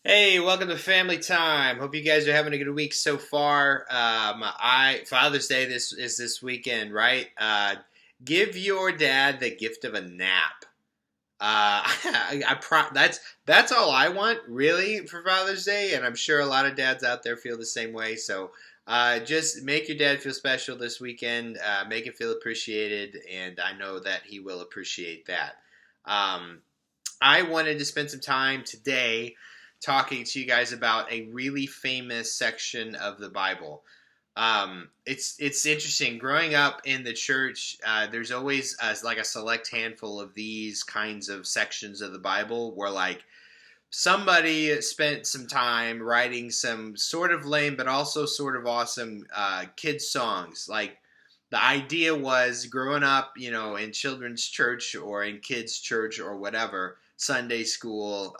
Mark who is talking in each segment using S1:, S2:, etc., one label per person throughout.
S1: Hey, welcome to Family Time. Hope you guys are having a good week so far. Father's Day this weekend, right? Give your dad the gift of a nap. That's all I want really for Father's Day, and I'm sure a lot of dads out there feel the same way. So, just make your dad feel special this weekend. Make him feel appreciated, and I know that he will appreciate that. Um, I wanted to spend some time today talking to you guys about a really famous section of the Bible. It's interesting. Growing up in the church, there's always like a select handful of these kinds of sections of the Bible where like somebody spent some time writing some sort of lame but also sort of awesome kids songs. Like the idea was growing up, in children's church or in kids' church or whatever, Sunday school.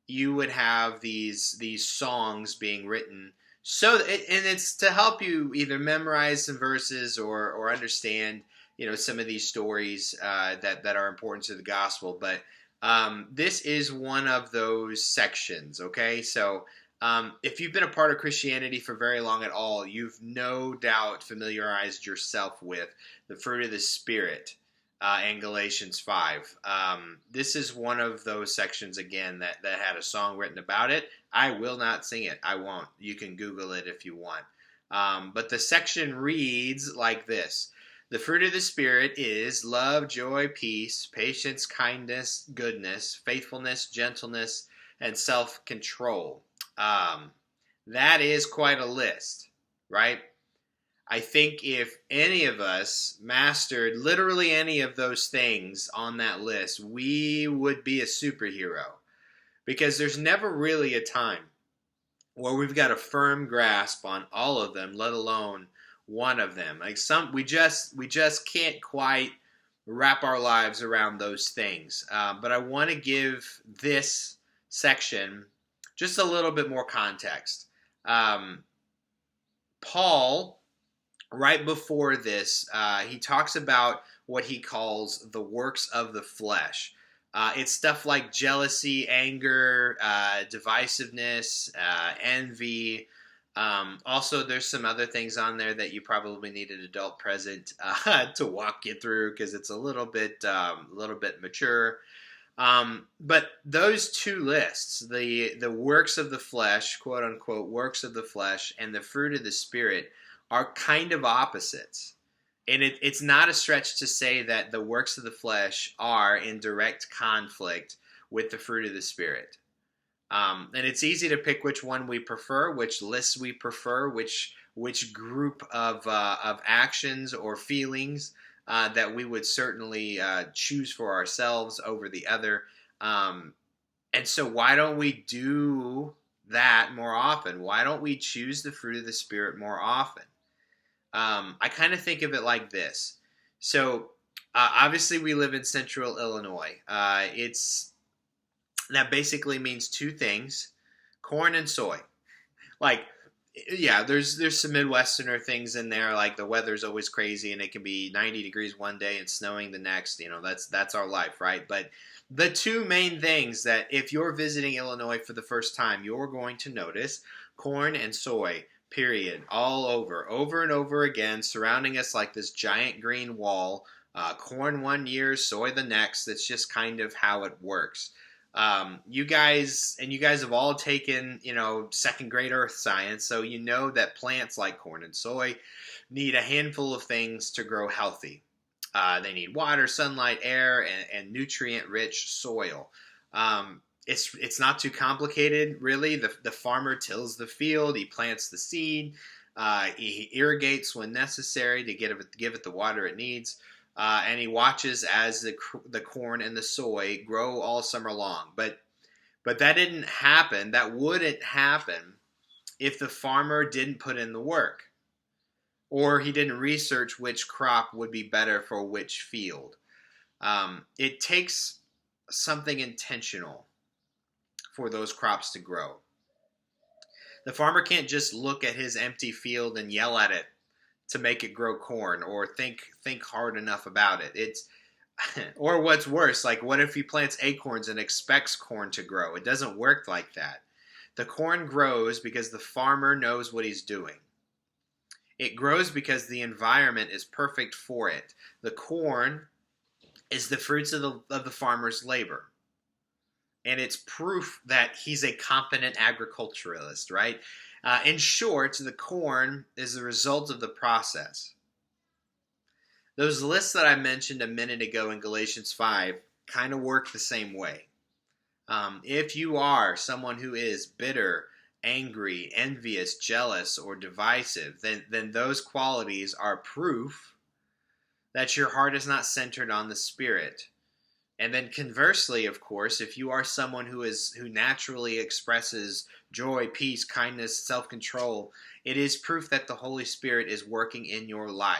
S1: You would have these songs being written and it's to help you either memorize some verses or understand some of these stories that are important to the gospel. But this is one of those sections. Okay, so if you've been a part of Christianity for very long at all, you've no doubt familiarized yourself with the fruit of the Spirit in Galatians 5. This is one of those sections, again, that had a song written about it. I will not sing it. I won't. You can Google it if you want. But the section reads like this. The fruit of the Spirit is love, joy, peace, patience, kindness, goodness, faithfulness, gentleness, and self-control. That is quite a list, right? I think if any of us mastered literally any of those things on that list, we would be a superhero. Because there's never really a time where we've got a firm grasp on all of them, let alone one of them. Like we just can't quite wrap our lives around those things. But I want to give this section just a little bit more context. Paul, right before this, he talks about what he calls the works of the flesh. It's stuff like jealousy, anger, divisiveness, envy. Also, there's some other things on there that you probably need an adult present to walk you through because it's a little bit mature. But those two lists, the works of the flesh, quote unquote, works of the flesh, and the fruit of the Spirit, are kind of opposites. And it's not a stretch to say that the works of the flesh are in direct conflict with the fruit of the Spirit. And it's easy to pick which one we prefer, which lists we prefer, which group of actions or feelings that we would certainly choose for ourselves over the other. And so why don't we do that more often? Why don't we choose the fruit of the Spirit more often? I kind of think of it like this. So obviously we live in central Illinois. That basically means two things: corn and soy. Like, yeah, there's some Midwesterner things in there, like the weather's always crazy and it can be 90 degrees one day and snowing the next. That's our life, right? But the two main things that if you're visiting Illinois for the first time, you're going to notice: corn and soy, period, all over and over again, surrounding us like this giant green wall. Corn one year, soy the next. That's just kind of how it works. You guys have all taken, second grade earth science, so you know that plants like corn and soy need a handful of things to grow healthy. They need water, sunlight, air, and nutrient-rich soil. It's not too complicated, really. The farmer tills the field, he plants the seed, he irrigates when necessary to give it the water it needs. And he watches as the corn and the soy grow all summer long. But that didn't happen. That wouldn't happen if the farmer didn't put in the work, or he didn't research which crop would be better for which field. It takes something intentional for those crops to grow. The farmer can't just look at his empty field and yell at it to make it grow corn, or think hard enough about it. Or what's worse, like what if he plants acorns and expects corn to grow? It doesn't work like that. The corn grows because the farmer knows what he's doing. It grows because the environment is perfect for it. The corn is the fruits of the farmer's labor. And it's proof that he's a competent agriculturalist, right? In short, the corn is the result of the process. Those lists that I mentioned a minute ago in Galatians 5 kind of work the same way. If you are someone who is bitter, angry, envious, jealous, or divisive, then those qualities are proof that your heart is not centered on the Spirit. And then conversely, of course, if you are someone who naturally expresses joy, peace, kindness, self-control, it is proof that the Holy Spirit is working in your life.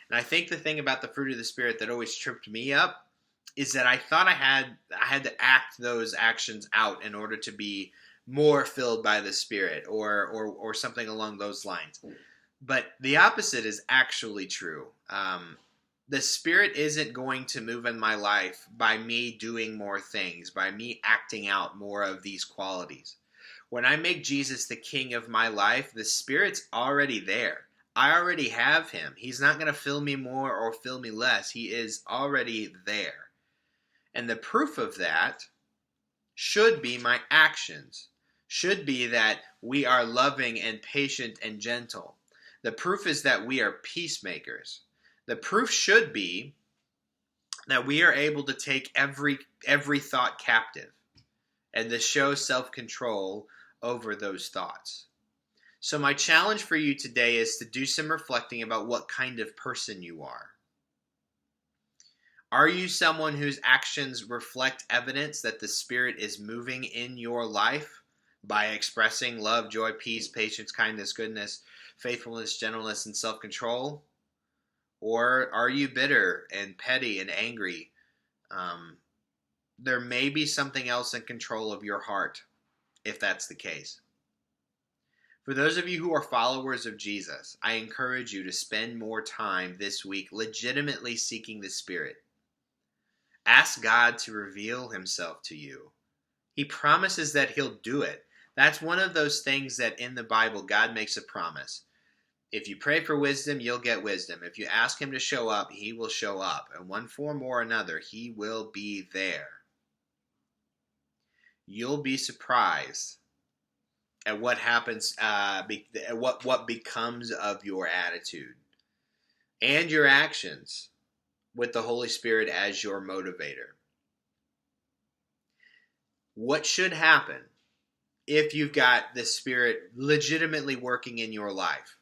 S1: And I think the thing about the fruit of the Spirit that always tripped me up is that I thought I had to act those actions out in order to be more filled by the Spirit or something along those lines. But the opposite is actually true. The Spirit isn't going to move in my life by me doing more things, by me acting out more of these qualities. When I make Jesus the King of my life, the Spirit's already there. I already have him. He's not going to fill me more or fill me less. He is already there. And the proof of that should be my actions, should be that we are loving and patient and gentle. The proof is that we are peacemakers. The proof should be that we are able to take every thought captive and to show self-control over those thoughts. So my challenge for you today is to do some reflecting about what kind of person you are. Are you someone whose actions reflect evidence that the Spirit is moving in your life by expressing love, joy, peace, patience, kindness, goodness, faithfulness, gentleness, and self-control? Or are you bitter and petty and angry? There may be something else in control of your heart, if that's the case. For those of you who are followers of Jesus, I encourage you to spend more time this week legitimately seeking the Spirit. Ask God to reveal himself to you. He promises that he'll do it. That's one of those things that in the Bible, God makes a promise. If you pray for wisdom, you'll get wisdom. If you ask him to show up, he will show up. In one form or another, he will be there. You'll be surprised at what happens, what becomes of your attitude and your actions with the Holy Spirit as your motivator. What should happen if you've got the Spirit legitimately working in your life?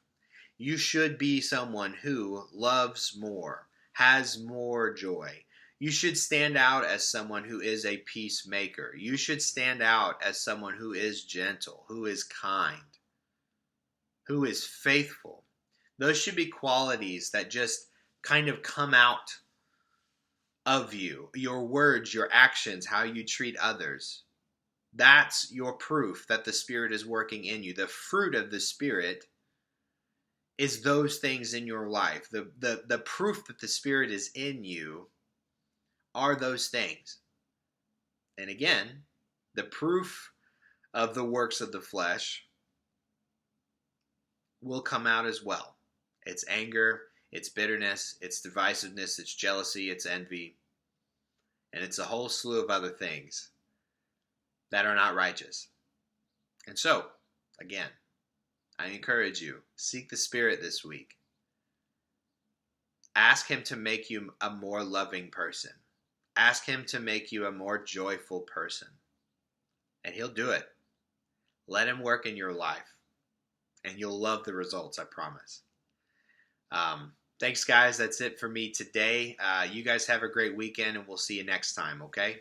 S1: You should be someone who loves more, has more joy. You should stand out as someone who is a peacemaker. You should stand out as someone who is gentle, who is kind, who is faithful. Those should be qualities that just kind of come out of you. Your words, your actions, how you treat others. That's your proof that the Spirit is working in you. The fruit of the Spirit is those things in your life. The proof that the Spirit is in you are those things. And again, the proof of the works of the flesh will come out as well. It's anger, it's bitterness, it's divisiveness, it's jealousy, it's envy, and it's a whole slew of other things that are not righteous. And so, again, I encourage you, seek the Spirit this week. Ask him to make you a more loving person. Ask him to make you a more joyful person. And he'll do it. Let him work in your life. And you'll love the results, I promise. Thanks, guys. That's it for me today. You guys have a great weekend, and we'll see you next time, okay?